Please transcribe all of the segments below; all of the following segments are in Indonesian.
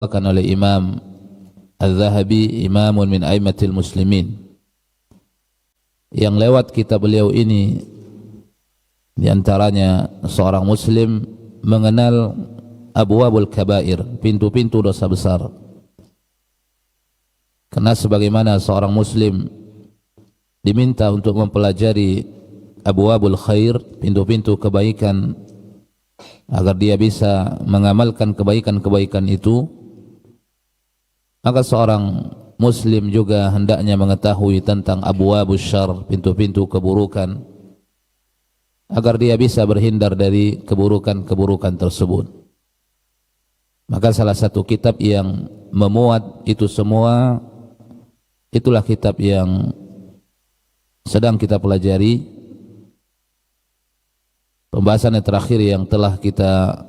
akan oleh Imam Al-Zahabi, imamun min aimatil muslimin. Yang lewat kitab beliau ini diantaranya seorang muslim mengenal abwabul kabair, pintu-pintu dosa besar. Karena sebagaimana seorang muslim diminta untuk mempelajari abwabul khair, pintu-pintu kebaikan, agar dia bisa mengamalkan kebaikan-kebaikan itu, maka seorang muslim juga hendaknya mengetahui tentang abwabus syarr, pintu-pintu keburukan, agar dia bisa berhindar dari keburukan-keburukan tersebut. Maka salah satu kitab yang memuat itu semua, itulah kitab yang sedang kita pelajari. Pembahasan yang terakhir yang telah kita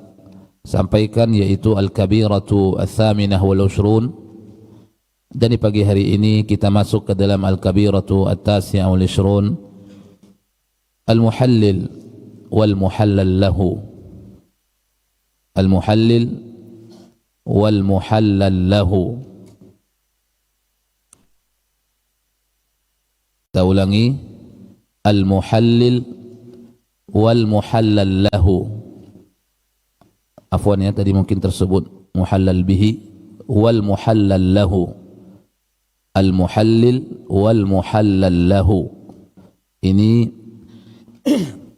sampaikan yaitu Al-Kabiratu Ats-Tsaminah wal 'Ushrun, dan di pagi hari ini kita masuk ke dalam Al-Kabiratu At-Tasi'ah wal 'Ushrun, Al-Muhallil wal Muhallal lahu. Al-Muhallil wal Muhallal lahu. Kita ulangi, Al-Muhallil wal Muhallal lahu. Afwan ya, tadi mungkin tersebut muhallal bihi, wal Muhallal lahu. Al-Muhallil wal Muhallal lahu. Ini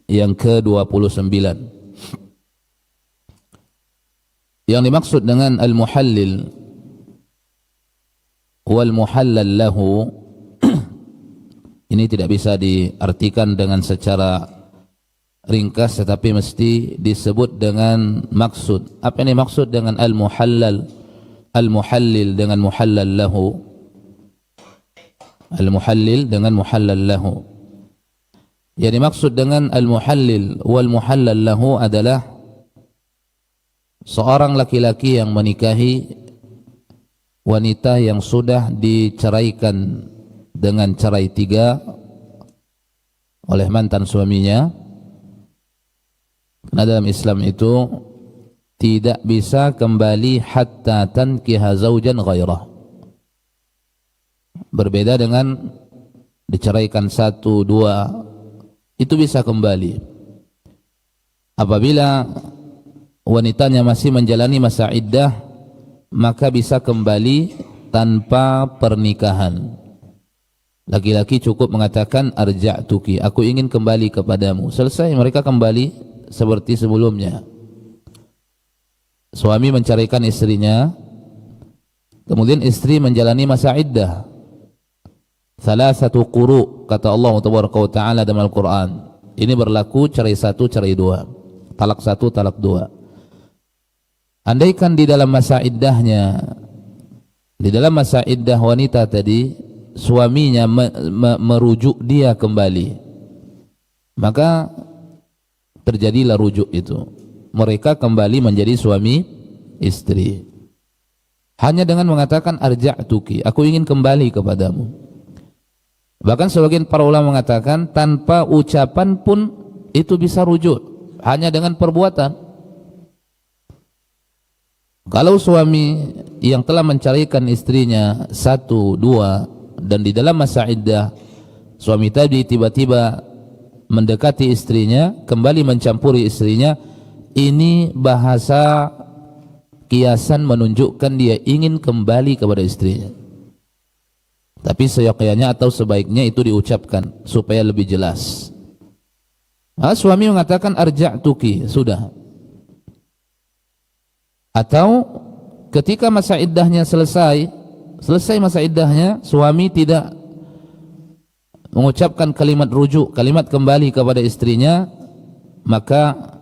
yang ke-29. Yang dimaksud dengan Al-Muhallil wal Muhallal lahu ini tidak bisa diartikan dengan secara ringkas, tetapi mesti disebut dengan maksud. Apa ini maksud dengan al-muhallal, al-muhallil dengan muhallal lahu? Al-muhallil dengan muhallal lahu. Yang dimaksud dengan al-muhallil wal muhallal lahu adalah seorang laki-laki yang menikahi wanita yang sudah diceraikan dengan cerai 3 oleh mantan suaminya. Karena dalam Islam itu tidak bisa kembali hatta tankiha zaujan ghairah. Berbeda dengan diceraikan 1, 2, itu bisa kembali apabila wanitanya masih menjalani masa iddah, maka bisa kembali tanpa pernikahan. Laki-laki cukup mengatakan arja'tuki, aku ingin kembali kepadamu. Selesai, mereka kembali seperti sebelumnya. Suami menceraikan istrinya, kemudian istri menjalani masa iddah. Thalathatu quru, kata Allah Taala dalam Al-Quran. Ini berlaku cerai 1, cerai 2, talak 1, talak 2. Andaikan di dalam masa iddahnya, di dalam masa iddah wanita tadi, suaminya merujuk dia kembali, maka terjadilah rujuk itu. Mereka kembali menjadi suami istri. Hanya dengan mengatakan arja'tuki, aku ingin kembali kepadamu. Bahkan sebagian para ulama mengatakan tanpa ucapan pun itu bisa rujuk, hanya dengan perbuatan. Kalau suami yang telah menceraikan istrinya 1, 2 dan di dalam masa iddah suami tadi tiba-tiba mendekati istrinya, kembali mencampuri istrinya, ini bahasa kiasan menunjukkan dia ingin kembali kepada istrinya. Tapi seyogyanya atau sebaiknya itu diucapkan supaya lebih jelas. Suami mengatakan arja'tuki, sudah. Atau ketika masa iddahnya selesai masa iddahnya, suami tidak mengucapkan kalimat rujuk, kalimat kembali kepada istrinya, maka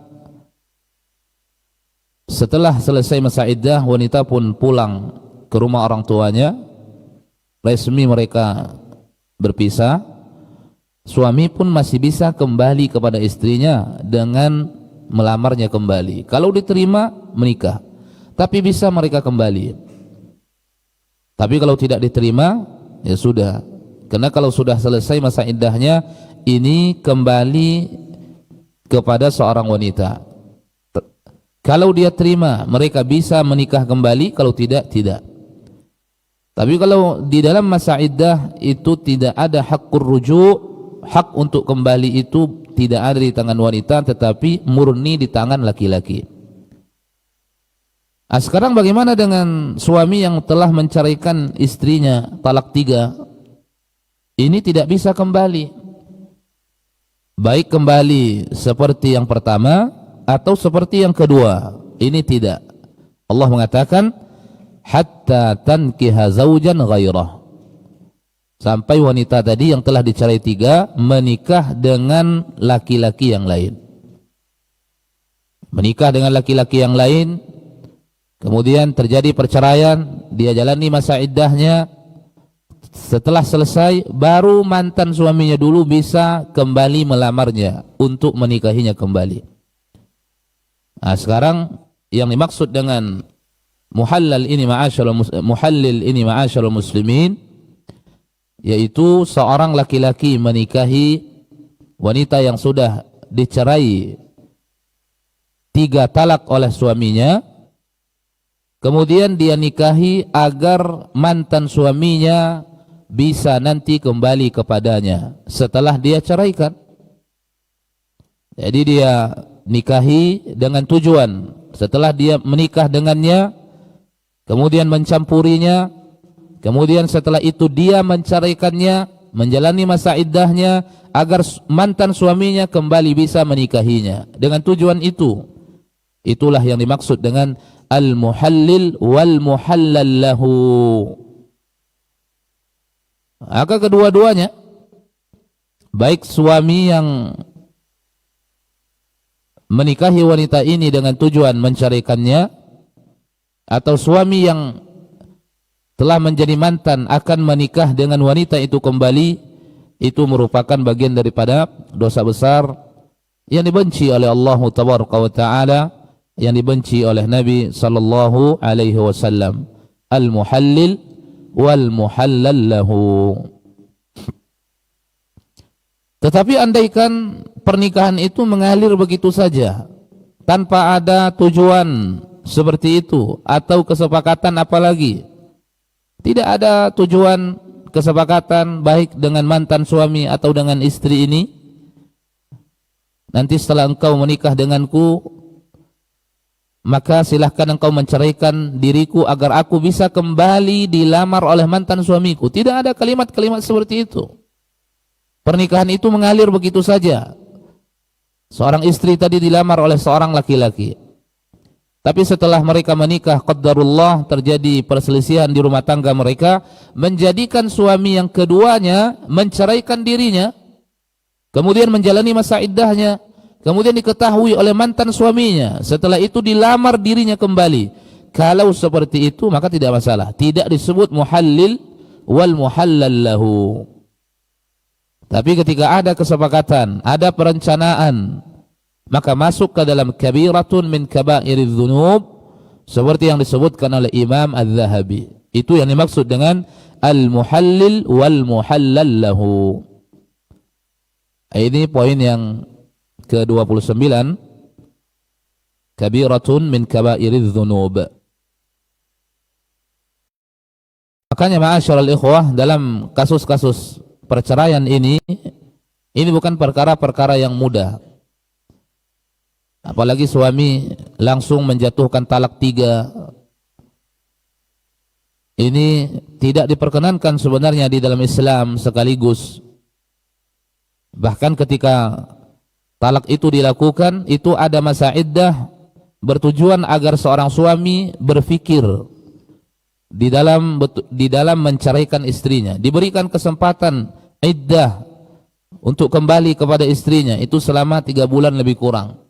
setelah selesai masa iddah, wanita pun pulang ke rumah orang tuanya, resmi mereka berpisah. Suami pun masih bisa kembali kepada istrinya dengan melamarnya kembali. Kalau diterima, menikah, tapi bisa mereka kembali. Tapi kalau tidak diterima, ya sudah. Karena kalau sudah selesai masa iddahnya, ini kembali kepada seorang wanita. Kalau dia terima, mereka bisa menikah kembali, kalau tidak, tidak. Tapi kalau di dalam masa iddah itu tidak ada hakkur rujuk, hak untuk kembali itu tidak ada di tangan wanita, tetapi murni di tangan laki-laki. Nah, sekarang bagaimana dengan suami yang telah menceraikan istrinya talak 3? Ini tidak bisa kembali. Baik kembali seperti yang pertama atau seperti yang kedua, ini tidak. Allah mengatakan hatta tankiha zaujan ghairah, sampai wanita tadi yang telah dicerai 3 menikah dengan laki-laki yang lain. Menikah dengan laki-laki yang lain, kemudian terjadi perceraian, dia jalani masa iddahnya. Setelah selesai, baru mantan suaminya dulu bisa kembali melamarnya untuk menikahinya kembali. Nah, sekarang yang dimaksud dengan muhallil ini ma'asyarul muslimin, yaitu seorang laki-laki menikahi wanita yang sudah dicerai 3 talak oleh suaminya, kemudian dia nikahi agar mantan suaminya bisa nanti kembali kepadanya setelah dia ceraikan. Jadi dia nikahi dengan tujuan setelah dia menikah dengannya, kemudian mencampurinya, kemudian setelah itu dia menceraikannya, menjalani masa iddahnya agar mantan suaminya kembali bisa menikahinya. Dengan tujuan itu, itulah yang dimaksud dengan al-muhallil wal muhallal lahu. Maka kedua-duanya, baik suami yang menikahi wanita ini dengan tujuan menceraikannya, atau suami yang telah menjadi mantan akan menikah dengan wanita itu kembali, itu merupakan bagian daripada dosa besar yang dibenci oleh Allah Tabaraka wa Ta'ala, yang dibenci oleh Nabi sallallahu alaihi wasallam. Al-muhallil wal muhallal lahu. Tetapi andaikan pernikahan itu mengalir begitu saja tanpa ada tujuan seperti itu atau kesepakatan, apalagi tidak ada tujuan kesepakatan baik dengan mantan suami atau dengan istri ini, nanti setelah engkau menikah denganku, maka silahkan engkau menceraikan diriku agar aku bisa kembali dilamar oleh mantan suamiku. Tidak ada kalimat-kalimat seperti itu. Pernikahan itu mengalir begitu saja. Seorang istri tadi dilamar oleh seorang laki-laki, tapi setelah mereka menikah, qadarullah, terjadi perselisihan di rumah tangga mereka, menjadikan suami yang keduanya menceraikan dirinya, kemudian menjalani masa iddahnya, kemudian diketahui oleh mantan suaminya, setelah itu dilamar dirinya kembali. Kalau seperti itu maka tidak masalah, tidak disebut muhallil wal muhallal lahu. Tapi ketika ada kesepakatan, ada perencanaan, maka masuk ke dalam kabiratun min kaba'iriz dzunub, seperti yang disebutkan oleh Imam Az-Zahabi. Itu yang dimaksud dengan al-muhallil wal muhallal lahu. Ini poin yang ke-29, kabiratun min kaba'iriz dzunub. Makanya ma'asyiral ikhwah, dalam kasus-kasus perceraian ini bukan perkara-perkara yang mudah. Apalagi suami langsung menjatuhkan talak 3. Ini tidak diperkenankan sebenarnya di dalam Islam sekaligus. Bahkan ketika talak itu dilakukan, itu ada masa iddah bertujuan agar seorang suami berfikir di dalam menceraikan istrinya, diberikan kesempatan iddah untuk kembali kepada istrinya itu selama 3 bulan lebih kurang.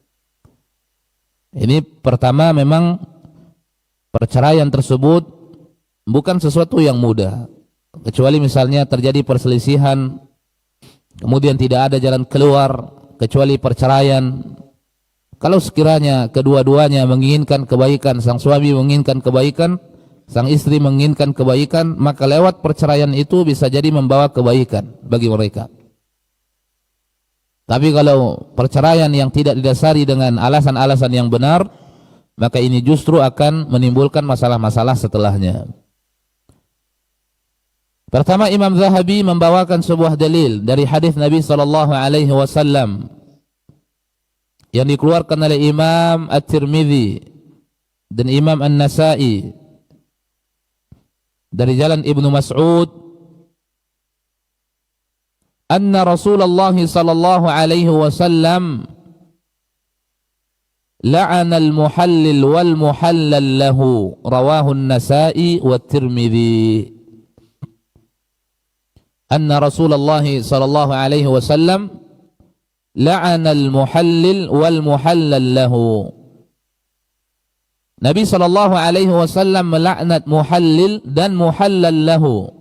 Ini pertama, memang perceraian tersebut bukan sesuatu yang mudah, kecuali misalnya terjadi perselisihan, kemudian tidak ada jalan keluar kecuali perceraian. Kalau sekiranya kedua-duanya menginginkan kebaikan, sang suami menginginkan kebaikan, sang istri menginginkan kebaikan, maka lewat perceraian itu bisa jadi membawa kebaikan bagi mereka. Tapi kalau perceraian yang tidak didasari dengan alasan-alasan yang benar, maka ini justru akan menimbulkan masalah-masalah setelahnya. Pertama, Imam Zahabi membawakan sebuah dalil dari hadis Nabi sallallahu alaihi wasallam yang dikeluarkan oleh Imam At-Tirmidzi dan Imam An-Nasa'i dari jalan Ibnu Mas'ud, anna Rasulullah sallallahu alaihi wasallam la'ana al-muhallil wal muhallal lahu, rawahu An-Nasa'i wa Tirmidzi. Anna Rasulullah sallallahu alaihi wasallam la'ana al-muhallil wal muhallal lahu. Nabi sallallahu alaihi wasallam melaknat muhallil dan muhallal lahu.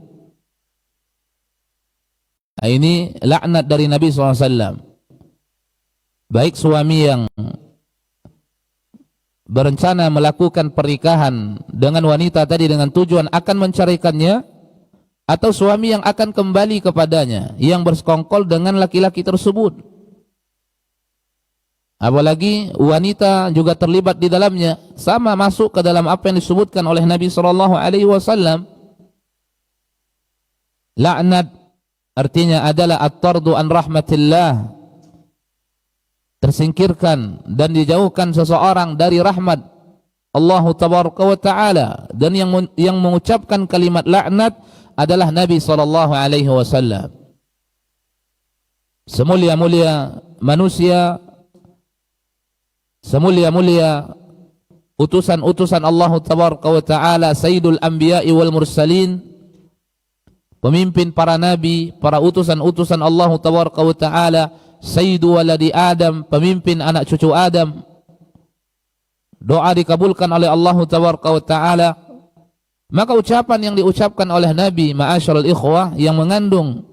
Ini laknat dari Nabi sallallahu alaihi wasallam. Baik suami yang berencana melakukan pernikahan dengan wanita tadi dengan tujuan akan menceraikannya, atau suami yang akan kembali kepadanya yang bersekongkol dengan laki-laki tersebut. Apalagi wanita juga terlibat di dalamnya, sama masuk ke dalam apa yang disebutkan oleh Nabi sallallahu alaihi wasallam. Laknat artinya adalah at-tardu an rahmatillah, tersingkirkan dan dijauhkan seseorang dari rahmat Allah tabaraka wa taala, dan yang mengucapkan kalimat laknat adalah Nabi sallallahu alaihi wasallam. Semulia-mulia manusia, semulia-mulia utusan-utusan Allah tabaraka wa taala, sayyidul anbiya'i wal mursalin, pemimpin para nabi, para utusan-utusan Allah tabaraka wa taala, sayyidu waladi Adam, pemimpin anak cucu Adam. Doa dikabulkan oleh Allah tabaraka wa taala. Maka ucapan yang diucapkan oleh Nabi, ma'asyiral ikhwah, yang mengandung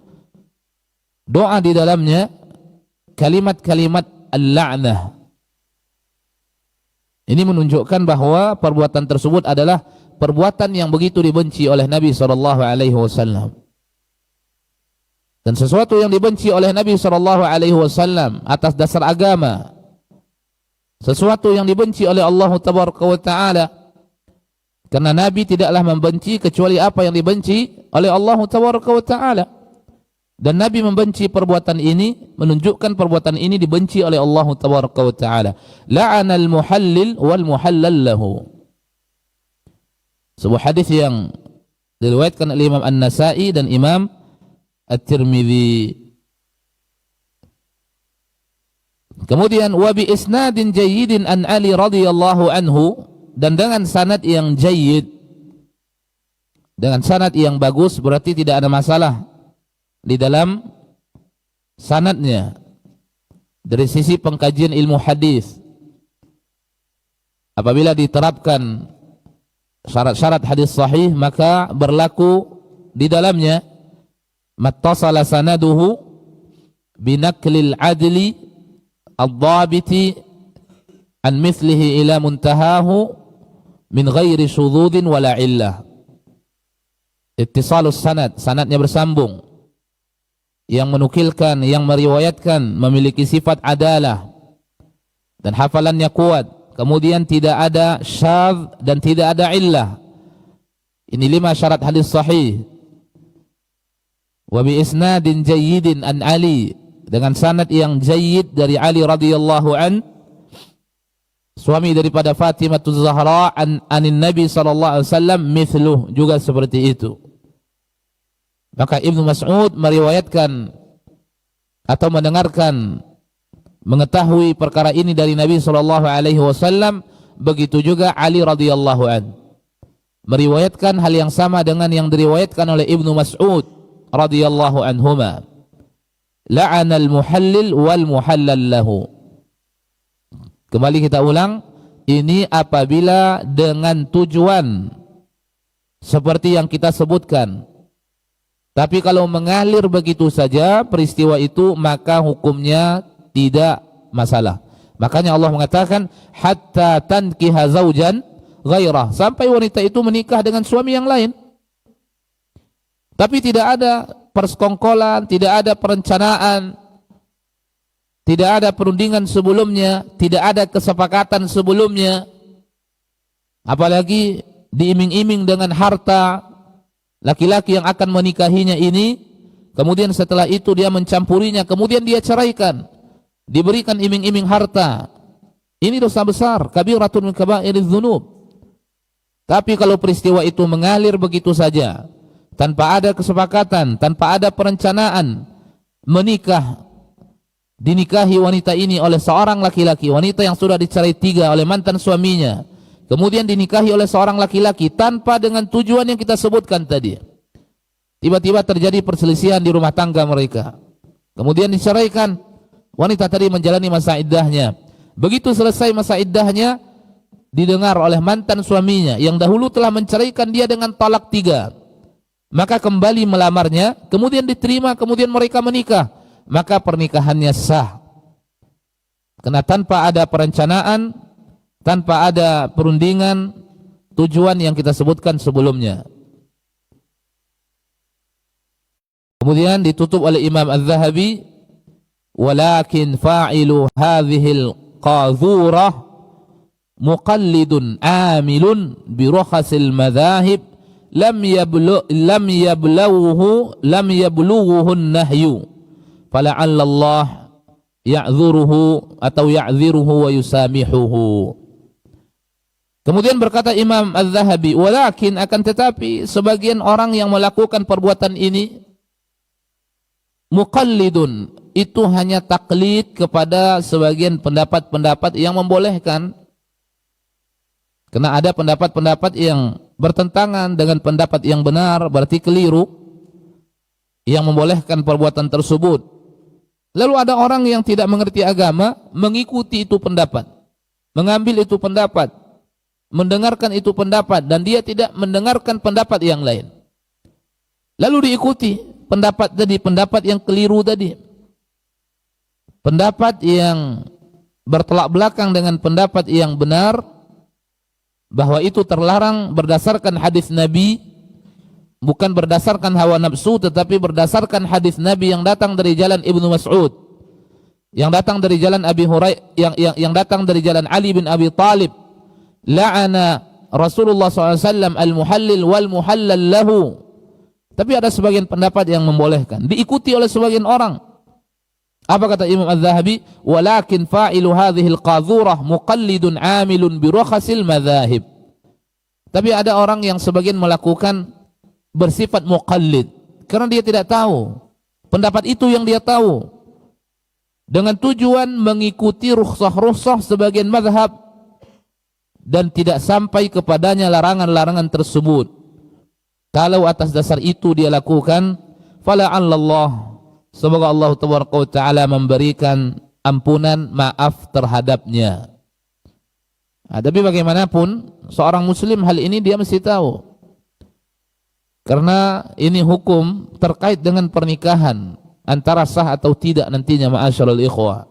doa di dalamnya, kalimat-kalimat al-la'nah. Ini menunjukkan bahwa perbuatan tersebut adalah perbuatan yang begitu dibenci oleh Nabi sallallahu alaihi wasallam. Dan sesuatu yang dibenci oleh Nabi sallallahu alaihi wasallam atas dasar agama, sesuatu yang dibenci oleh Allah tabaraka wa taala, karena Nabi tidaklah membenci kecuali apa yang dibenci oleh Allah tabaraka wa taala. Dan Nabi membenci perbuatan ini, menunjukkan perbuatan ini dibenci oleh Allah tabaraka wa taala. La'ana al-muhallil wal muhallal lahu. Sebuah hadis yang diriwayatkan oleh Imam An-Nasa'i dan Imam At-Tirmidzi. Kemudian wa bi isnadin jayyidin an Ali radhiyallahu anhu, dan dengan sanad yang jayyid, dengan sanad yang bagus, berarti tidak ada masalah di dalam sanadnya dari sisi pengkajian ilmu hadis. Apabila diterapkan syarat-syarat hadis sahih, maka berlaku di dalamnya mattasala sanaduhu binaklil adli ad-dhabiti an mithlihi ila muntahahu min ghairi syududin wala illah. Ittisalus sanad, sanadnya bersambung, yang menukilkan, yang meriwayatkan memiliki sifat adalah dan hafalannya kuat, kemudian tidak ada syadz dan tidak ada illah. Ini 5 syarat hadis sahih. Wa bi isnadin jayyidin an Ali, dengan sanad yang jayyid dari Ali radhiyallahu an, suami daripada Fatimah Zahra, anin Nabi sallallahu alaihi wasallam, mithluh, juga seperti itu. Maka Ibnu Mas'ud meriwayatkan atau mendengarkan, mengetahui perkara ini dari Nabi sallallahu alaihi wasallam. Begitu juga Ali radhiyallahu an meriwayatkan hal yang sama dengan yang diriwayatkan oleh Ibnu Mas'ud radhiyallahu anhuma. La'ana al-muhallil wal muhallal lahu. Kembali kita ulang, ini apabila dengan tujuan seperti yang kita sebutkan. Tapi kalau mengalir begitu saja peristiwa itu, maka hukumnya tidak masalah. Makanya Allah mengatakan hatta tankiha zaujan ghairah, sampai wanita itu menikah dengan suami yang lain. Tapi tidak ada persekongkolan, tidak ada perencanaan, tidak ada perundingan sebelumnya, tidak ada kesepakatan sebelumnya. apalagi diiming-iming dengan harta laki-laki yang akan menikahinya ini, kemudian setelah itu dia mencampurinya, kemudian dia ceraikan, diberikan iming-iming harta. Ini dosa besar, kabiratun min kaba'iriz dzunub. Tapi kalau peristiwa itu mengalir begitu saja, tanpa ada kesepakatan, tanpa ada perencanaan menikah, dinikahi wanita ini oleh seorang laki-laki, wanita yang sudah dicerai 3 oleh mantan suaminya, kemudian dinikahi oleh seorang laki-laki tanpa dengan tujuan yang kita sebutkan tadi. Tiba-tiba terjadi perselisihan di rumah tangga mereka, kemudian diceraikan, wanita tadi menjalani masa iddahnya. Begitu selesai masa iddahnya, didengar oleh mantan suaminya yang dahulu telah menceraikan dia dengan talak 3, maka kembali melamarnya, kemudian diterima, kemudian mereka menikah, maka pernikahannya sah. Karena tanpa ada perencanaan, tanpa ada perundingan, tujuan yang kita sebutkan sebelumnya. Kemudian ditutup oleh Imam Az-Zahabi, walakin fa'ilu hadhil qadhurah muqallidun amilun bi rukhasil madhahib lam yablughuhu an-nahyu fala'alla Allah ya'dhuruhu atau ya'dhiruhu wa yusamihuhu. Kemudian berkata Imam Az-Zahabi, walakin akan tetapi sebagian orang yang melakukan perbuatan ini muqallidun, itu hanya taklid kepada sebagian pendapat-pendapat yang membolehkan. Karena ada pendapat-pendapat yang bertentangan dengan pendapat yang benar, berarti keliru, yang membolehkan perbuatan tersebut. Lalu ada orang yang tidak mengerti agama, mengikuti itu pendapat, mengambil itu pendapat, mendengarkan itu pendapat, dan dia tidak mendengarkan pendapat yang lain. Lalu diikuti pendapat tadi, pendapat yang keliru tadi, pendapat yang bertolak belakang dengan pendapat yang benar, bahwa itu terlarang berdasarkan hadis Nabi, bukan berdasarkan hawa nafsu, tetapi berdasarkan hadis Nabi yang datang dari jalan Ibnu Mas'ud, yang datang dari jalan Abi Hurairah, yang datang dari jalan Ali bin Abi Thalib. La'ana Rasulullah SAW al-muhallil wal muhallal lahu. Tapi ada sebagian pendapat yang membolehkan, diikuti oleh sebagian orang. Apa kata Imam Az-Zahabi? Walakin fa'ilu hadhil qadhurah muqallidun amilun bi rukhasil madhahib. Tapi ada orang yang sebagian melakukan bersifat muqallid, karena dia tidak tahu pendapat itu yang dia tahu, dengan tujuan mengikuti rukhsah-rukhsah sebagian mazhab dan tidak sampai kepadanya larangan-larangan tersebut. Kalau atas dasar itu dia lakukan, fala'allallah, semoga Allah Ta'ala memberikan ampunan, maaf terhadapnya. Nah, tapi bagaimanapun seorang muslim hal ini dia mesti tahu, karena ini hukum terkait dengan pernikahan, antara sah atau tidak nantinya, ma'asyiral ikhwah,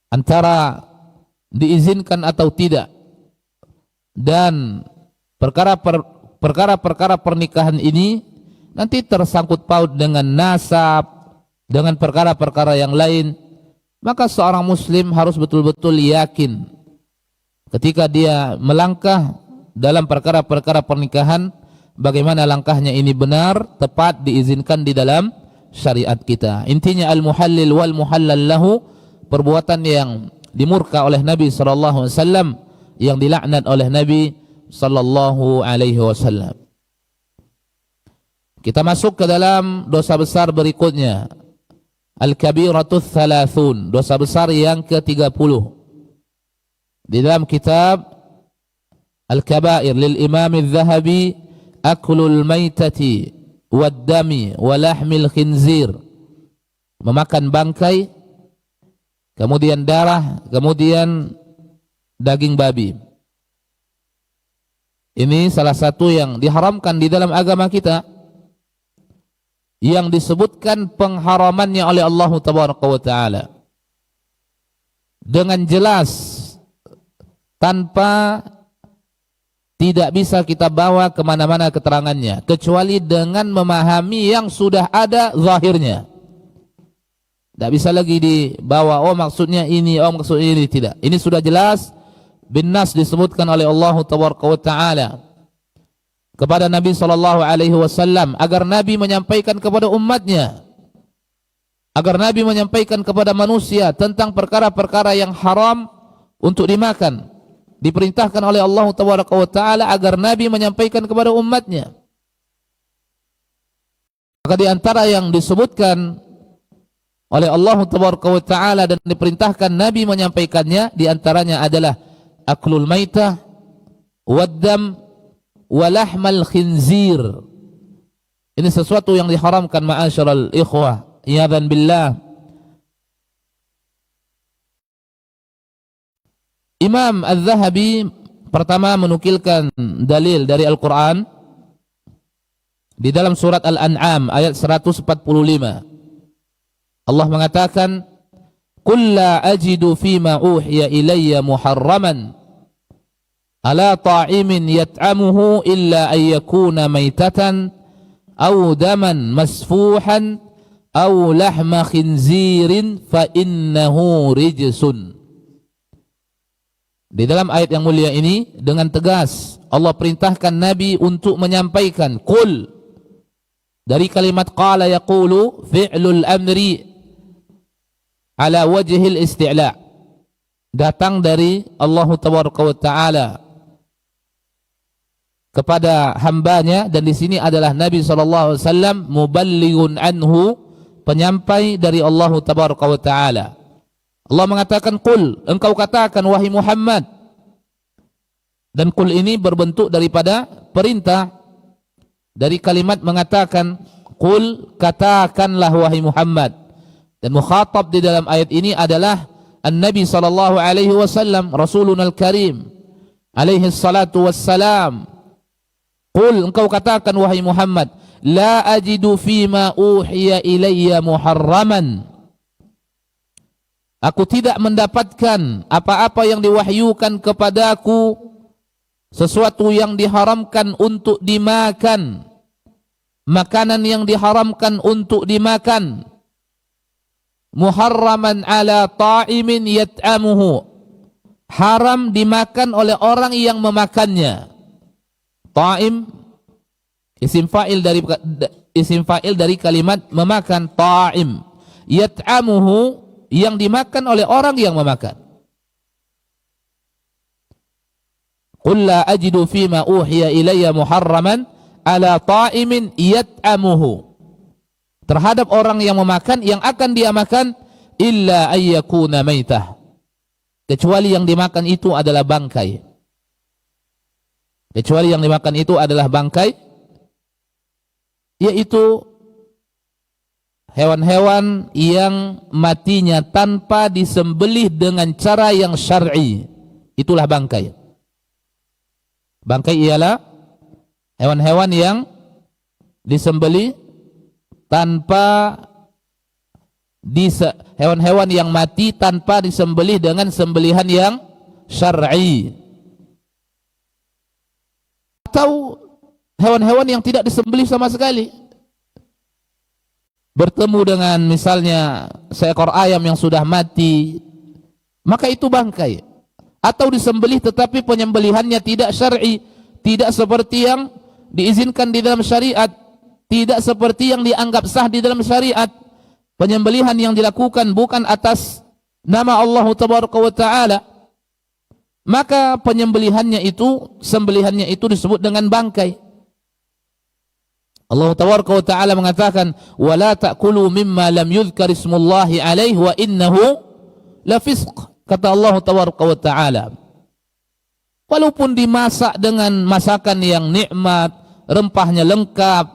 antara diizinkan atau tidak, dan perkara-perkara pernikahan ini nanti tersangkut paut dengan nasab, dengan perkara-perkara yang lain. Maka seorang muslim harus betul-betul yakin ketika dia melangkah dalam perkara-perkara pernikahan, bagaimana langkahnya ini benar, tepat, diizinkan di dalam syariat kita. Intinya al-muhallil wal muhallal lahu, perbuatan yang dimurka oleh Nabi sallallahu alaihi wasallam, yang dilaknat oleh Nabi sallallahu alaihi wasallam. Kita masuk ke dalam dosa besar berikutnya, al-kabiratus thalathun, dosa besar yang ke-30. Di dalam kitab Al-Kabair lil Imam Az-Zahabi, aklul maitati wad-dami wa lahmil khinzir, memakan bangkai, kemudian darah, kemudian daging babi. Ini salah satu yang diharamkan di dalam agama kita, yang disebutkan pengharamannya oleh Allah Ta'ala dengan jelas, tanpa, tidak bisa kita bawa kemana-mana keterangannya, kecuali dengan memahami yang sudah ada zahirnya. Tidak bisa lagi dibawa, oh maksudnya ini, oh maksudnya ini, tidak. Ini sudah jelas, bin nas disebutkan oleh Allah Tabaraka wa Ta'ala kepada Nabi sallallahu alaihi wasallam agar Nabi menyampaikan kepada umatnya, agar Nabi menyampaikan kepada manusia tentang perkara-perkara yang haram untuk dimakan. Diperintahkan oleh Allah Tabaraka wa Ta'ala agar Nabi menyampaikan kepada umatnya. Maka di antara yang disebutkan oleh Allah Tabaraka wa Ta'ala dan diperintahkan Nabi menyampaikannya, di antaranya adalah aklul maitah waddam walahmal khinzir. Ini sesuatu yang diharamkan, ma'asyiral ikhwah, iyadzan billah. Imam Az-Zahabi pertama menukilkan dalil dari Al-Quran di dalam surat Al-An'am ayat 145. Allah mengatakan, "Qul la ajidu fima uhiya ilayya muharraman ala ta'imin yat'amuhu illa an yakuna maitatan aw daman masfuhan aw lahma khinzirin fa innahu rijsun." Di dalam ayat yang mulia ini dengan tegas Allah perintahkan Nabi untuk menyampaikan qul, dari kalimat qala yaqulu fi'lul amri ala wajhil isti'la, datang dari Allah Tabaraka wa Ta'ala kepada hambanya, dan di sini adalah Nabi sallallahu alaihi wasallam muballighun anhu, penyampai dari Allah Tabaraka wa Ta'ala. Allah mengatakan qul, engkau katakan wahai Muhammad, dan qul ini berbentuk daripada perintah, dari kalimat mengatakan qul, katakanlah wahai Muhammad, dan mukhatab di dalam ayat ini adalah An-Nabi sallallahu alaihi wasallam, Rasuluna al-Karim alaihi salatu wassalam. Qul, engkau katakan wahai Muhammad, la ajidu fima uhiya ilayya muharraman, aku tidak mendapatkan apa-apa yang diwahyukan kepadaku, sesuatu yang diharamkan untuk dimakan, makanan yang diharamkan untuk dimakan, muharraman ala ta'imin yat'amuhu, haram dimakan oleh orang yang memakannya. Ta'im isim fa'il dari kalimat memakan, ta'im. Yat'amuhu, yang dimakan oleh orang yang memakan. Qul la ajidu fima uhiya ilayya muharraman ala ta'imin yat'amuhu, terhadap orang yang memakan, yang akan dia makan, illa ayyakuna maitah, kecuali yang dimakan itu adalah bangkai. Kecuali yang dimakan itu adalah bangkai, yaitu hewan-hewan yang matinya tanpa disembelih dengan cara yang syar'i, itulah bangkai. Bangkai ialah hewan-hewan yang disembelih tanpa hewan-hewan yang mati tanpa disembelih dengan sembelihan yang syar'i, atau hewan-hewan yang tidak disembelih sama sekali. Bertemu dengan misalnya seekor ayam yang sudah mati, maka itu bangkai. Atau disembelih tetapi penyembelihannya tidak syar'i, tidak seperti yang diizinkan di dalam syariat, tidak seperti yang dianggap sah di dalam syariat. Penyembelihan yang dilakukan bukan atas nama Allah Tabaraka wa Ta'ala, maka penyembelihannya itu, sembelihannya itu disebut dengan bangkai. Allah Tabaraka wa Ta'ala mengatakan, wala ta'kulu mimma lam yuzkar ismullahi alaihi wa innahu lafisq, kata Allah Tabaraka wa Ta'ala. Walaupun dimasak dengan masakan yang nikmat, rempahnya lengkap,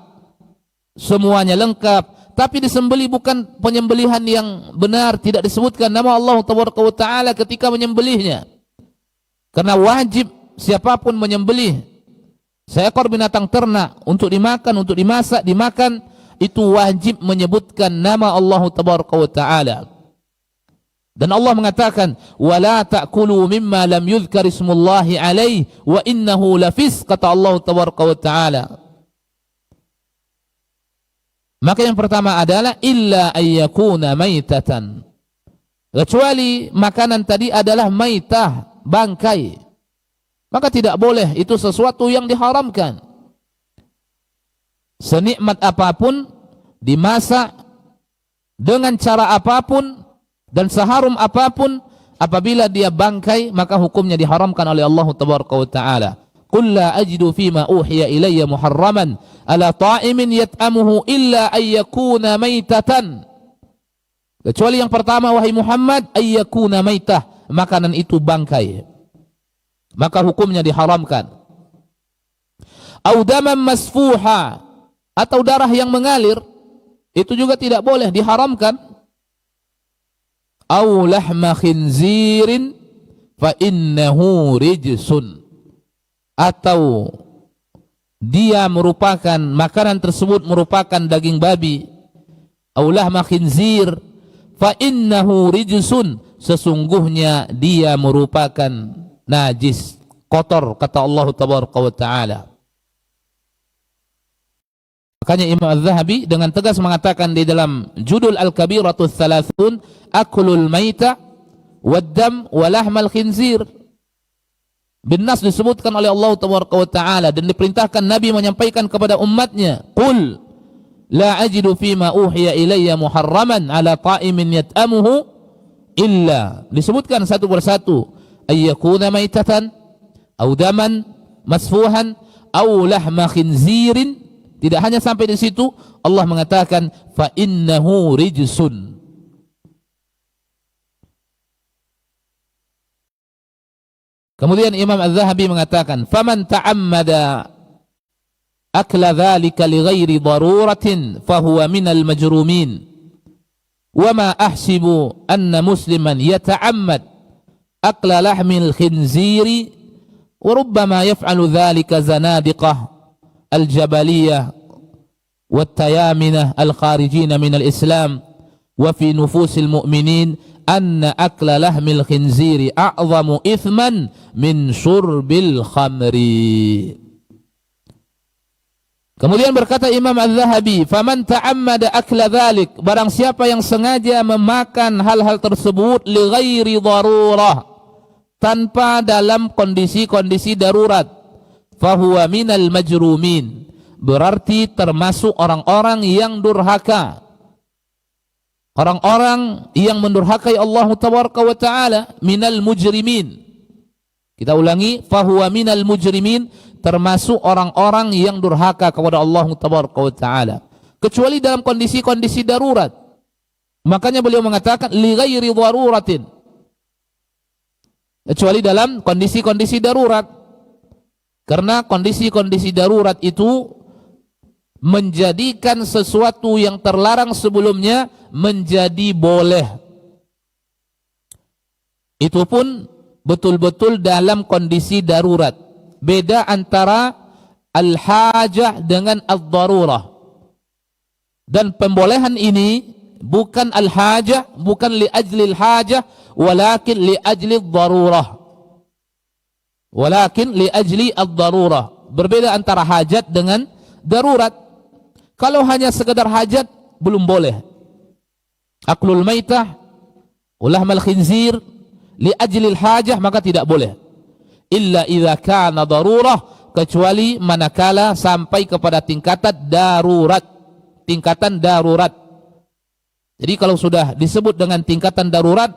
semuanya lengkap, tapi disembelih bukan penyembelihan yang benar, tidak disebutkan nama Allah Tabaraka wa Ta'ala ketika menyembelihnya. Karena wajib siapapun menyembelih seekor binatang ternak untuk dimakan, untuk dimasak, dimakan, itu wajib menyebutkan nama Allah Tabaraka wa Ta'ala. Dan Allah mengatakan, wala ta'kulu mimma lam yuzkar ismullahi alaihi wa innahu lafisq, kata Allah Tabaraka wa Ta'ala. Maka yang pertama adalah illa ayyakuna maitatan, kecuali makanan tadi adalah maitah, bangkai. maka tidak boleh, itu sesuatu yang diharamkan. Senikmat apapun, dimasak dengan cara apapun dan seharum apapun, apabila dia bangkai maka hukumnya diharamkan oleh Allah Tabaraka wa Ta'ala. Qul la ajidu fima uhiya ilayya muharraman ala ta'imin yat'amuhu illa ayyakuna maitatan. Kecuali yang pertama, wahai Muhammad, ayyakuna maitah, makanan itu bangkai, maka hukumnya diharamkan. Au daman masfuha, atau darah yang mengalir, itu juga tidak boleh, diharamkan. Au lahma khinzirin fa innahu rijsun, atau dia merupakan, makanan tersebut merupakan daging babi. Au lahma khinzir fa innahu rijsun, sesungguhnya dia merupakan najis, kotor, kata Allah Tabaraka wa Ta'ala. Makanya Imam Az-Zahabi dengan tegas mengatakan di dalam judul Al-Kabiratul Thalathun, aklul maita waddam walahmal khinzir. Bin nas disebutkan oleh Allah Tabaraka wa Ta'ala dan diperintahkan Nabi menyampaikan kepada umatnya, qul la ajidu fima uhiya ilayya muharraman ala ta'imin yat'amuhu illa, disebutkan satu persatu, ayyakuna maitatan au daman masfuhan au lahma khinzirin. Tidak hanya sampai di situ, Allah mengatakan fa innahu rijsun. Kemudian Imam Az-Zahabi mengatakan, faman ta'ammada akla dhalika li ghairi daruratin fahuwa minal majrumin. Wa ma ahsibu anna musliman yata'ammad akla lahmil khinziri wa rubbama yaf'alu dhalika zanadiqah الجبلية والتيامنة الخارجين من الإسلام وفي نفوس المؤمنين أن أكل لحم الخنزير أعظم إثما من شرب الخمر. Kemudian berkata Imam Az-Zahabi, faman ta'ammada akla dhalik, barang siapa yang sengaja memakan hal-hal tersebut li ghairi darurah, tanpa dalam kondisi-kondisi darurat, fahuwa minal majrumin, berarti termasuk orang-orang yang durhaka, orang-orang yang mendurhakai Allah Tabaraka wa Ta'ala, minal mujrimin. Kita ulangi, fahuwa minal mujrimin, termasuk orang-orang yang durhaka kepada Allah Tabaraka wa Ta'ala, kecuali dalam kondisi-kondisi darurat. Makanya beliau mengatakan li ghairi daruratin, kecuali dalam kondisi-kondisi darurat. Karena kondisi-kondisi darurat itu menjadikan sesuatu yang terlarang sebelumnya menjadi boleh. Itu pun betul-betul dalam kondisi darurat. Beda antara al-hajah dengan ad-darurah. Dan pembolehan ini bukan al-hajah, bukan li ajli al-hajah, walakin li ajli ad-darurah. Walakin li ajli ad-darurah. Berbeda antara hajat dengan darurat. Kalau hanya sekedar hajat belum boleh. Aklul maitah ulahmal khinzir li ajli al-hajah, maka tidak boleh. Illa idza kana darurah, kecuali manakala sampai kepada tingkatan darurat. Tingkatan darurat. Jadi kalau sudah disebut dengan tingkatan darurat,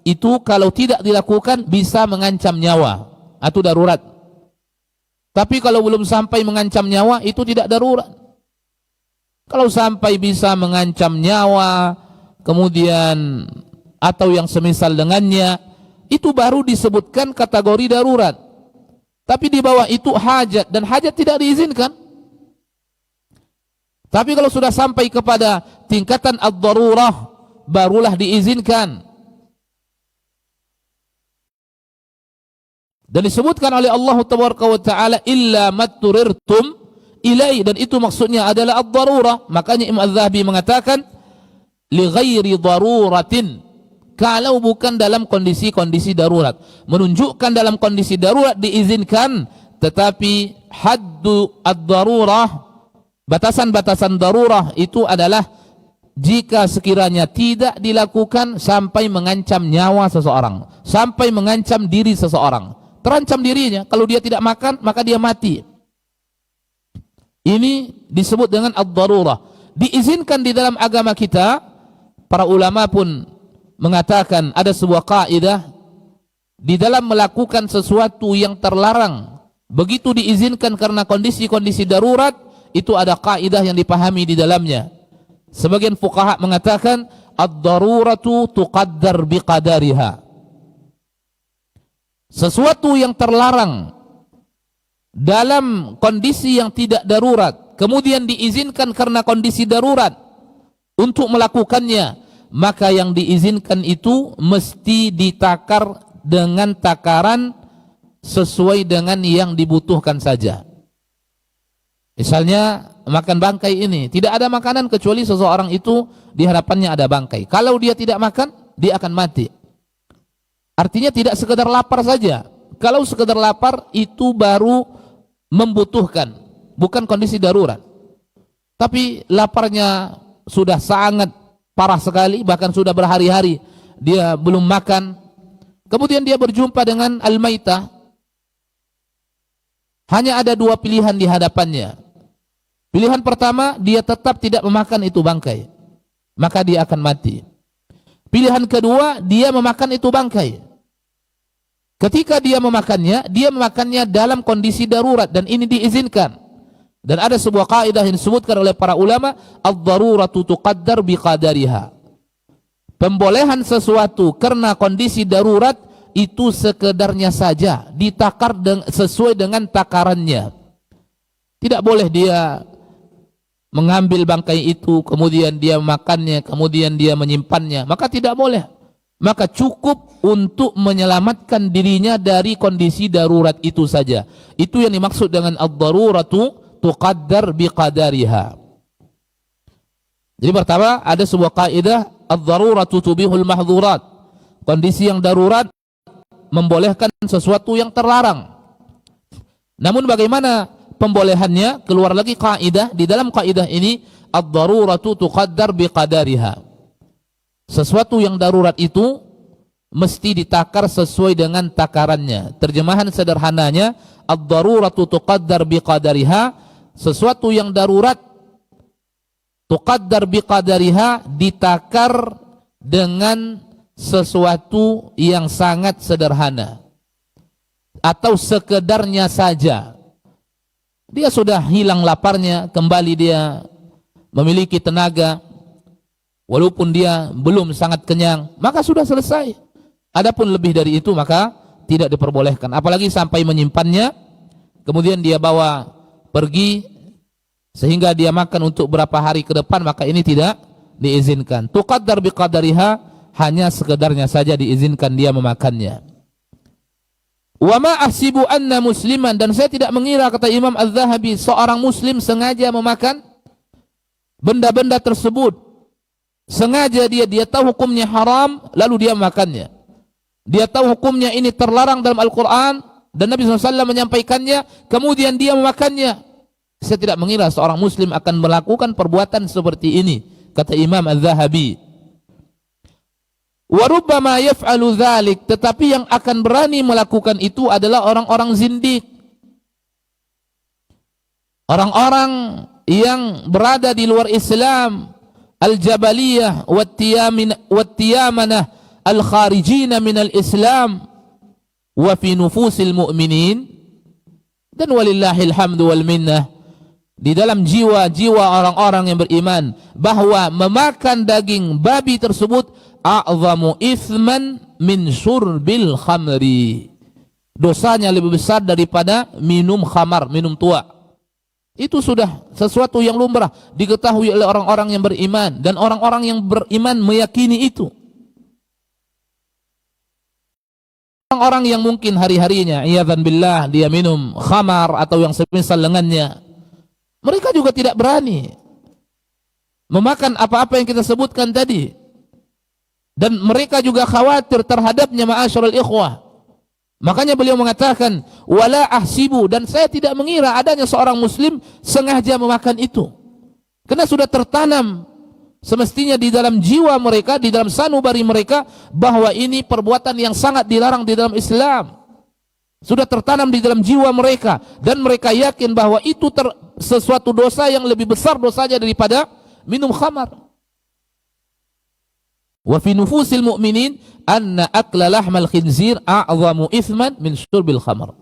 itu kalau tidak dilakukan bisa mengancam nyawa, atau darurat. Tapi kalau belum sampai mengancam nyawa, itu tidak darurat. Kalau sampai bisa mengancam nyawa, kemudian atau yang semisal dengannya, itu baru disebutkan kategori darurat. Tapi di bawah itu hajat, dan hajat tidak diizinkan. Tapi kalau sudah sampai kepada tingkatan ad-darurah, barulah diizinkan. Dan disebutkan oleh Allah Tabaraka wa Ta'ala illa matturirtum ilai, dan itu maksudnya adalah ad-darurah. Makanya Imam Az-Zahabi mengatakan li ghairi daruratin, kalau bukan dalam kondisi-kondisi darurat. Menunjukkan dalam kondisi darurat diizinkan, tetapi haddu ad-darurah, batasan-batasan darurah itu adalah jika sekiranya tidak dilakukan sampai mengancam nyawa seseorang, sampai mengancam diri seseorang. terancam dirinya. Kalau dia tidak makan, maka dia mati. Ini disebut dengan ad-darurah. Diizinkan di dalam agama kita. Para ulama pun mengatakan ada sebuah kaidah di dalam melakukan sesuatu yang terlarang, begitu diizinkan karena kondisi-kondisi darurat, itu ada kaidah yang dipahami di dalamnya. Sebagian fuqaha mengatakan ad-daruratu tuqaddar biqadariha. Sesuatu yang terlarang dalam kondisi yang tidak darurat, kemudian diizinkan karena kondisi darurat untuk melakukannya, maka yang diizinkan itu mesti ditakar dengan takaran sesuai dengan yang dibutuhkan saja. Misalnya makan bangkai ini, tidak ada makanan kecuali seseorang itu di hadapannya ada bangkai. Kalau dia tidak makan, dia akan mati. Artinya tidak sekedar lapar saja. Kalau sekedar lapar itu baru membutuhkan, bukan kondisi darurat. Tapi laparnya sudah sangat parah sekali, bahkan sudah berhari-hari dia belum makan. Kemudian dia berjumpa dengan al-maitah. Hanya ada dua pilihan di hadapannya. Pilihan pertama, dia tetap tidak memakan itu bangkai, maka dia akan mati. Pilihan kedua, dia memakan itu bangkai. Ketika dia memakannya dalam kondisi darurat, dan ini diizinkan. Dan ada sebuah kaidah yang disebutkan oleh para ulama, ad-daruratu tuqaddar biqadariha. Pembolehan sesuatu karena kondisi darurat itu sekedarnya saja, ditakar sesuai dengan takarannya. Tidak boleh dia mengambil bangkai itu, kemudian dia memakannya, kemudian dia menyimpannya, maka tidak boleh. Maka cukup untuk menyelamatkan dirinya dari kondisi darurat itu saja. Itu yang dimaksud dengan ad-daruratu tuqaddar biqadariha. Jadi pertama ada sebuah kaidah, ad-daruratu tubihul mahdzurat. Kondisi yang darurat membolehkan sesuatu yang terlarang. Namun bagaimana pembolehannya? Keluar lagi kaidah, di dalam kaidah ini ad-daruratu tuqaddar biqadariha. Sesuatu yang darurat itu mesti ditakar sesuai dengan takarannya. Terjemahan sederhananya, ad-daruratu tuqaddar biqadariha, sesuatu yang darurat tuqaddar biqadariha, ditakar dengan sesuatu yang sangat sederhana atau sekedarnya saja. Dia sudah hilang laparnya, kembali dia memiliki tenaga, walaupun dia belum sangat kenyang, maka sudah selesai. Adapun lebih dari itu maka tidak diperbolehkan, apalagi sampai menyimpannya, kemudian dia bawa pergi sehingga dia makan untuk berapa hari ke depan, maka ini tidak diizinkan. Tuqaddar biqadariha, hanya sekedarnya saja diizinkan dia memakannya. Wa ma ahsibu anna musliman, dan saya tidak mengira, kata Imam Az-Zahabi, seorang muslim sengaja memakan benda-benda tersebut. Sengaja dia tahu hukumnya haram, lalu dia memakannya. Dia tahu hukumnya ini terlarang dalam Al-Quran, dan Nabi SAW menyampaikannya, kemudian dia memakannya. Saya tidak mengira seorang muslim akan melakukan perbuatan seperti ini, kata Imam Az-Zahabi. Wa rubbama yaf'alu dzalik, tetapi yang akan berani melakukan itu adalah orang-orang zindik. Orang-orang yang berada di luar Islam, al-jabaliyah wat-tiyamanah al-kharijina minal Islam wa fi nufusil mu'minin. Dan walillahil hamdu wal minnah, di dalam jiwa-jiwa orang-orang yang beriman, bahwa memakan daging babi tersebut a'zamu ithman min syurbil khamri. Dosanya lebih besar daripada minum khamar, minum tua. Itu sudah sesuatu yang lumrah, diketahui oleh orang-orang yang beriman, dan orang-orang yang beriman meyakini itu. Orang-orang yang mungkin hari-harinya iyadzan billah dia minum khamar atau yang semisal dengannya, mereka juga tidak berani memakan apa-apa yang kita sebutkan tadi, dan mereka juga khawatir terhadapnya, ma'asyiral ikhwah. Makanya beliau mengatakan wala ahsibu, dan saya tidak mengira adanya seorang muslim sengaja memakan itu, karena sudah tertanam semestinya di dalam jiwa mereka, di dalam sanubari mereka, bahwa ini perbuatan yang sangat dilarang di dalam Islam. Sudah tertanam di dalam jiwa mereka dan mereka yakin bahwa itu sesuatu dosa yang lebih besar dosanya daripada minum khamar. Wa fi nufusil mu'minin anna akla lahmal khinzir a'zamu ithman min syurbil khamar.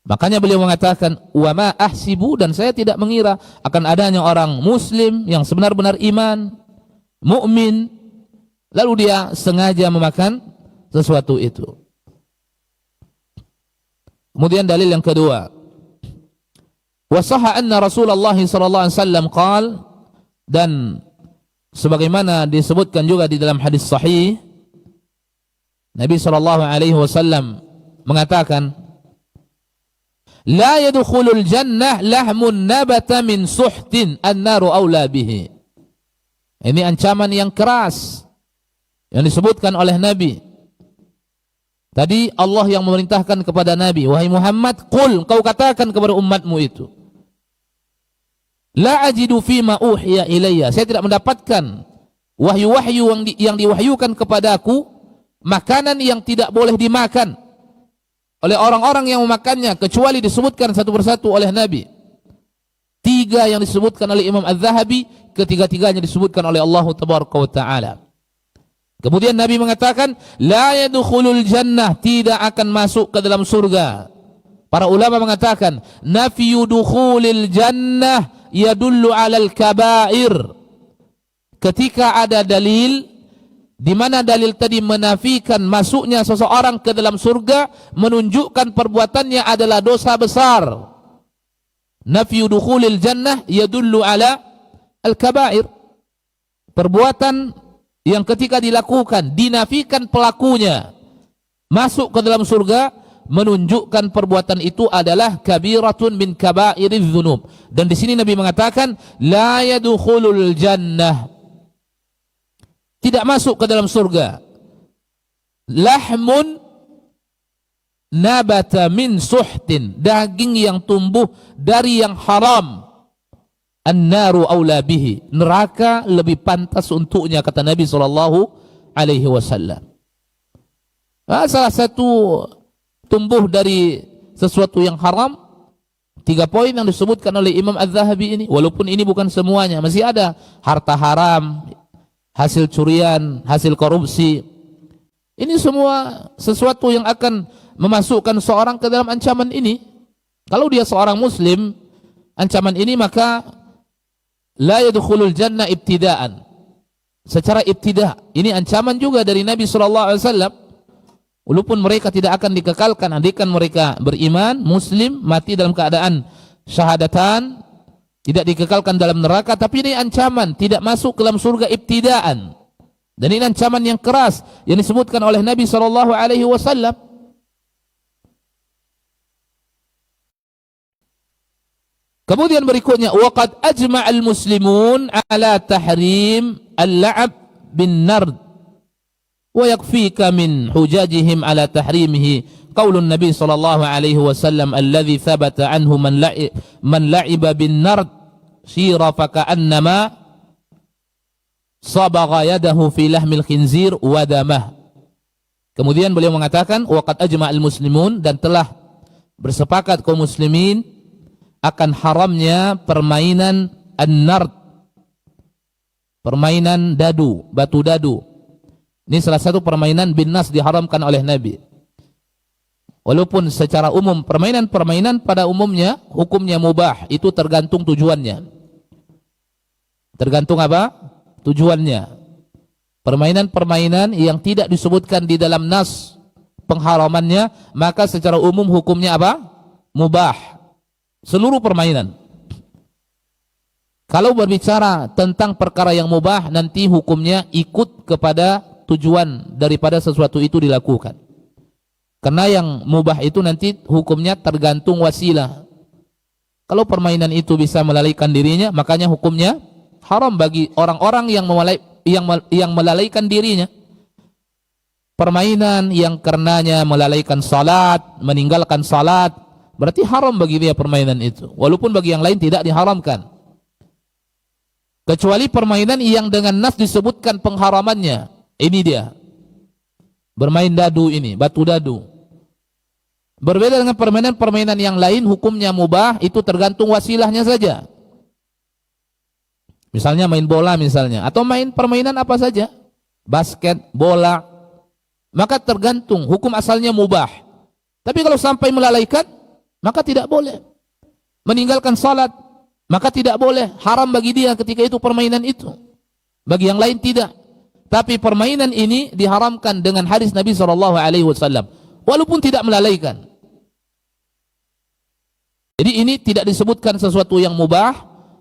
Makanya beliau mengatakan, wa ma ahsibu, dan saya tidak mengira akan adanya orang muslim yang sebenar-benar iman, mukmin, lalu dia sengaja memakan sesuatu itu. Kemudian dalil yang kedua, wa sahha anna Rasulullah sallallahu alaihi wasallam qaal, dan sebagaimana disebutkan juga di dalam hadis sahih, Nabi sallallahu alaihi wasallam mengatakan, la yadkhulul jannah lahmun nabata min suhtin an-naru aula bihi. Ini ancaman yang keras yang disebutkan oleh Nabi. Tadi Allah yang memerintahkan kepada Nabi, wahai Muhammad, qul, kau katakan kepada umatmu itu, la ajidu fima uhiya ilayya, saya tidak mendapatkan wahyu-wahyu yang diwahyukan kepadaku makanan yang tidak boleh dimakan oleh orang-orang yang memakannya, kecuali disebutkan satu persatu oleh Nabi. 3 yang disebutkan oleh Imam Az-Zahabi, ketiga-tiganya disebutkan oleh Allah Tabaraka wa Ta'ala. Kemudian Nabi mengatakan, la yadkhulul jannah, tidak akan masuk ke dalam surga. Para ulama mengatakan, nafyu dukhulil jannah yadullu alal kabair. Ketika ada dalil di mana dalil tadi menafikan masuknya seseorang ke dalam surga, menunjukkan perbuatannya adalah dosa besar. Nafyu dukhulil jannah yadullu ala al-kabair. Perbuatan yang ketika dilakukan dinafikan pelakunya masuk ke dalam surga, menunjukkan perbuatan itu adalah kabiratun min kabairiz dzunub. Dan di sini Nabi mengatakan, la yadkhulul jannah, tidak masuk ke dalam surga, lahmun nabata min suhtin, daging yang tumbuh dari yang haram, an-naru aula bihi, neraka lebih pantas untuknya, kata Nabi SAW. Salah satu tumbuh dari sesuatu yang haram, 3 poin yang disebutkan oleh Imam Az-Zahabi ini, walaupun ini bukan semuanya, masih ada harta haram, hasil curian, hasil korupsi. Ini semua sesuatu yang akan memasukkan seorang ke dalam ancaman ini. Kalau dia seorang muslim, ancaman ini maka la yadkhulul jannah ibtidaan, secara ibtida. Ini ancaman juga dari Nabi SAW. Walaupun mereka tidak akan dikekalkan, andikan mereka beriman, muslim, mati dalam keadaan syahadatan, tidak dikekalkan dalam neraka, tapi ini ancaman tidak masuk ke dalam surga ibtidaan. Dan ini ancaman yang keras yang disebutkan oleh Nabi SAW. Kemudian berikutnya, waqad ajma'al muslimun ala tahrim al-la'ab bin nard wa yakfika min hujajihim ala tahrimihi qaulun Nabi sallallahu alaihi wasallam alladhi thabata anhu man la'iba bin nard sira faka'annama sabagha yadahu fi lahmil khinzir wa damah. Kemudian beliau mengatakan, waqad ajma'al muslimun, dan telah bersepakat kaum muslimin akan haramnya permainan an-nard, permainan dadu, batu dadu. Ini salah satu permainan bin nas diharamkan oleh Nabi. Walaupun secara umum permainan pada umumnya hukumnya mubah, itu tergantung tujuannya. Tergantung apa? Tujuannya. Permainan-permainan yang tidak disebutkan di dalam nas pengharamannya, maka secara umum hukumnya apa? Mubah. Seluruh permainan. Kalau berbicara tentang perkara yang mubah, nanti hukumnya ikut kepada tujuan daripada sesuatu itu dilakukan. Karena yang mubah itu nanti hukumnya tergantung wasilah. Kalau permainan itu bisa melalaikan dirinya, makanya hukumnya haram bagi orang-orang yang melalaikan dirinya. Permainan yang karenanya melalaikan salat, meninggalkan salat, berarti haram bagi dia permainan itu. Walaupun bagi yang lain tidak diharamkan. Kecuali permainan yang dengan nas disebutkan pengharamannya. Ini dia. Bermain dadu ini, batu dadu. Berbeda dengan permainan-permainan yang lain, hukumnya mubah, itu tergantung wasilahnya saja. Misalnya main bola misalnya, atau main permainan apa saja, basket, bola, maka tergantung, hukum asalnya mubah. Tapi kalau sampai melalaikan, maka tidak boleh. Meninggalkan salat, maka tidak boleh, haram bagi dia ketika itu permainan itu. Bagi yang lain tidak. Tapi permainan ini diharamkan dengan hadis Nabi SAW, walaupun tidak melalaikan. Jadi ini tidak disebutkan sesuatu yang mubah,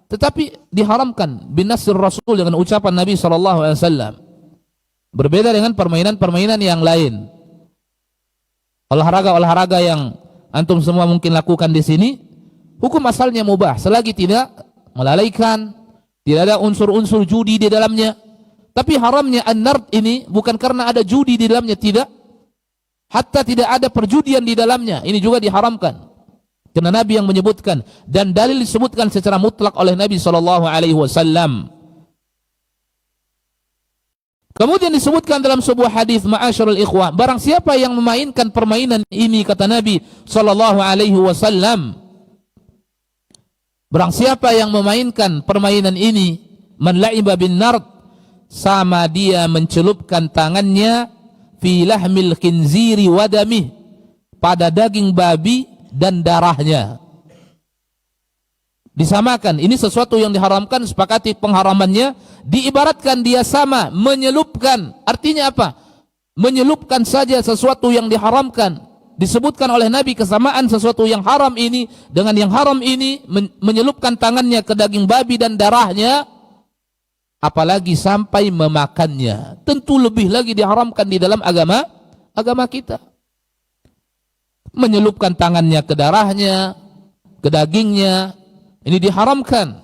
tetapi diharamkan binasir Rasul dengan ucapan Nabi SAW. Berbeda dengan permainan-permainan yang lain. Olahraga-olahraga yang antum semua mungkin lakukan di sini, hukum asalnya mubah, selagi tidak melalaikan, tidak ada unsur-unsur judi di dalamnya. Tapi haramnya an-nard ini bukan karena ada judi di dalamnya, tidak. Hatta tidak ada perjudian di dalamnya, ini juga diharamkan. Karena Nabi yang menyebutkan, dan dalil disebutkan secara mutlak oleh Nabi SAW. Kemudian disebutkan dalam sebuah hadis, ma'asyarul ikhwah, barang siapa yang memainkan permainan ini, kata Nabi SAW, barang siapa yang memainkan permainan ini, man la'iba bin nard, sama dia mencelupkan tangannya fi lahmil khinziri wadamih, pada daging babi dan darahnya. Disamakan, ini sesuatu yang diharamkan, sepakati pengharamannya, diibaratkan dia sama menyelupkan. Artinya apa? Menyelupkan saja sesuatu yang diharamkan. Disebutkan oleh Nabi kesamaan sesuatu yang haram ini dengan yang haram ini, menyelupkan tangannya ke daging babi dan darahnya, apalagi sampai memakannya. Tentu lebih lagi diharamkan di dalam agama kita. Menyelupkan tangannya ke darahnya, ke dagingnya, ini diharamkan.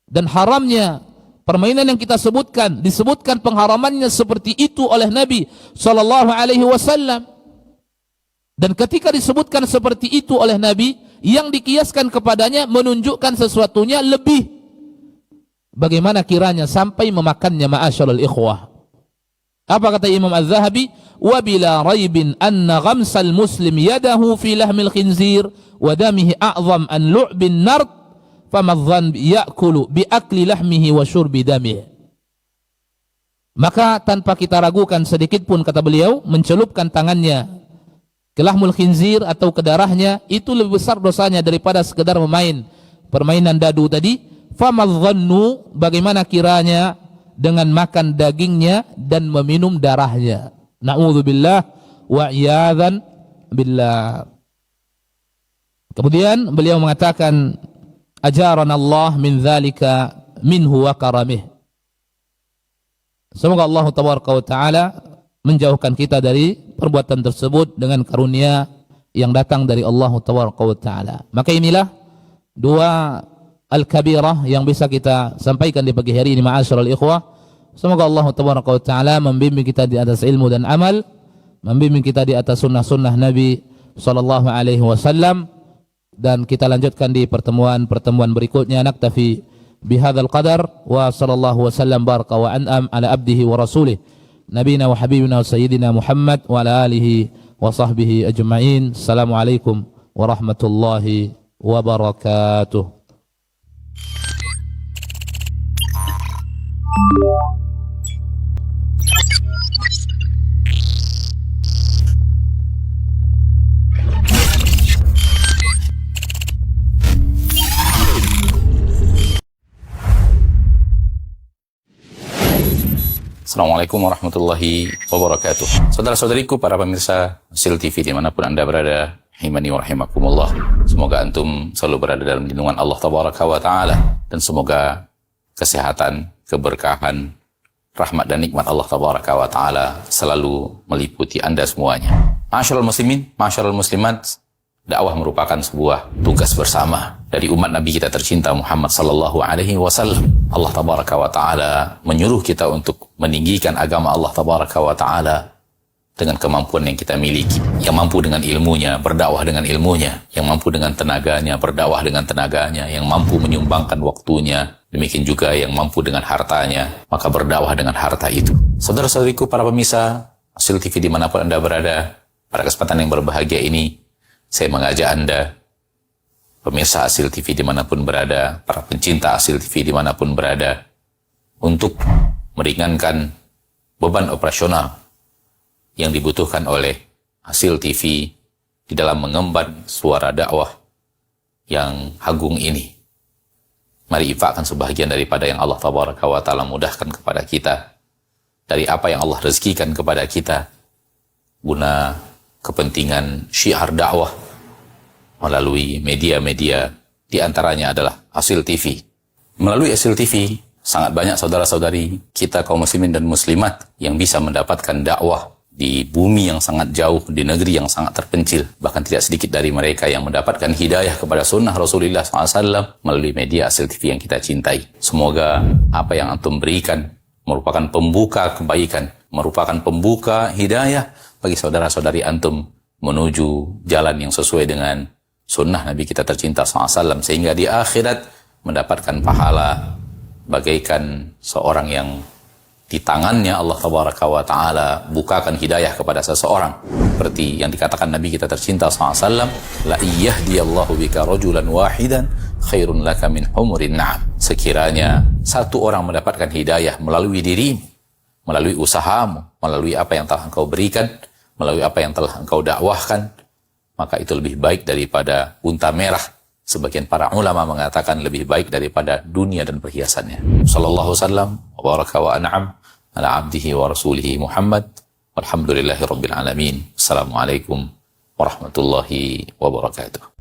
Dan haramnya permainan yang kita sebutkan, disebutkan pengharamannya seperti itu oleh Nabi SAW. Dan ketika disebutkan seperti itu oleh Nabi, yang dikiaskan kepadanya menunjukkan sesuatunya lebih. Bagaimana kiranya sampai memakannya, ma'asyarul ikhwah. Apa kata Imam Az-Zahabi? Wa bila raibin anna ghamsal muslim yadahu fi lahmil khinzir wa damihi a'zam an lu'bin nard famadhan ya'kulu bi akli lahmihi wa syurbi damihi. Maka tanpa kita ragukan sedikit pun, kata beliau, mencelupkan tangannya ke lahmul khinzir atau ke darahnya, itu lebih besar dosanya daripada sekedar memain permainan dadu tadi. Famadhannu, bagaimana kiranya dengan makan dagingnya dan meminum darahnya. Na'udzubillah wa iyadzan billah. Kemudian beliau mengatakan, ajarana Allah min dzalika minhu wa karamih. Semoga Allah tabaraka wa taala menjauhkan kita dari perbuatan tersebut dengan karunia yang datang dari Allah tabaraka wa taala. Maka inilah dua al-kabirah yang bisa kita sampaikan di pagi hari ini, ma'asyiral ikhwah. Semoga Allah tabaraka wa taala membimbing kita di atas ilmu dan amal, membimbing kita di atas sunnah-sunnah Nabi sallallahu alaihi wasallam, dan kita lanjutkan di pertemuan-pertemuan berikutnya. Naktafi bihadzal qadar wa sallallahu wasallam baraka wa an'am ala abdihi wa rasulih nabiyina wa habibina wa sayyidina Muhammad wa ala alihi wa sahbihi ajma'in. Assalamualaikum warahmatullahi wabarakatuh. Assalamualaikum warahmatullahi wabarakatuh. Saudara-saudariku, para pemirsa Sil TV dimanapun Anda berada, rahimani wa rahimakumullah. Semoga antum selalu berada dalam lindungan Allah tabaraka wa ta'ala, dan semoga kesehatan, keberkahan, rahmat dan nikmat Allah tabaraka wa ta'ala selalu meliputi Anda semuanya. Ma'asyiral muslimin, ma'asyiral muslimat, dakwah merupakan sebuah tugas bersama dari umat Nabi kita tercinta Muhammad sallallahu alaihi wasallam. Allah tabaraka wa taala menyuruh kita untuk meninggikan agama Allah tabaraka wa taala dengan kemampuan yang kita miliki. Yang mampu dengan ilmunya, berdakwah dengan ilmunya. Yang mampu dengan tenaganya, berdakwah dengan tenaganya. Yang mampu menyumbangkan waktunya, demikian juga yang mampu dengan hartanya, maka berdakwah dengan harta itu. Saudara-saudariku, para pemirsa Sil TV dimanapun Anda berada, pada kesempatan yang berbahagia ini, Saya mengajak Anda, pemirsa Asil TV dimanapun berada, para pencinta Asil TV dimanapun berada, untuk meringankan beban operasional yang dibutuhkan oleh Asil TV di dalam mengemban suara dakwah yang agung ini. Mari infakkan sebahagian daripada yang Allah Tabaraka wa Ta'ala mudahkan kepada kita, dari apa yang Allah rezekikan kepada kita, guna kepentingan syiar dakwah melalui media-media, di antaranya adalah Asil TV. Melalui Asil TV, sangat banyak saudara-saudari kita kaum muslimin dan muslimat yang bisa mendapatkan dakwah di bumi yang sangat jauh, di negeri yang sangat terpencil. Bahkan tidak sedikit dari mereka yang mendapatkan hidayah kepada sunnah Rasulullah SAW melalui media Asil TV yang kita cintai. Semoga apa yang antum berikan merupakan pembuka kebaikan, merupakan pembuka hidayah bagi saudara-saudari antum menuju jalan yang sesuai dengan sunnah Nabi kita tercinta SAW, sehingga di akhirat mendapatkan pahala bagaikan seorang yang di tangannya Allah Tabaraka wa Ta'ala bukakan hidayah kepada seseorang, seperti yang dikatakan Nabi kita tercinta SAW, la iyahdiyallahu bika rajulan wahidan khairun laka min humurin na'am. Sekiranya satu orang mendapatkan hidayah melalui dirimu, melalui usahamu, melalui apa yang telah engkau berikan, melalui apa yang telah engkau dakwahkan, maka itu lebih baik daripada unta merah. Sebagian para ulama mengatakan lebih baik daripada dunia dan perhiasannya. Sallallahu wasallam wa baraka wa an'am ala abdihi wa rasulihi Muhammad walhamdulillahi rabbil alamin. Assalamualaikum warahmatullahi wabarakatuh.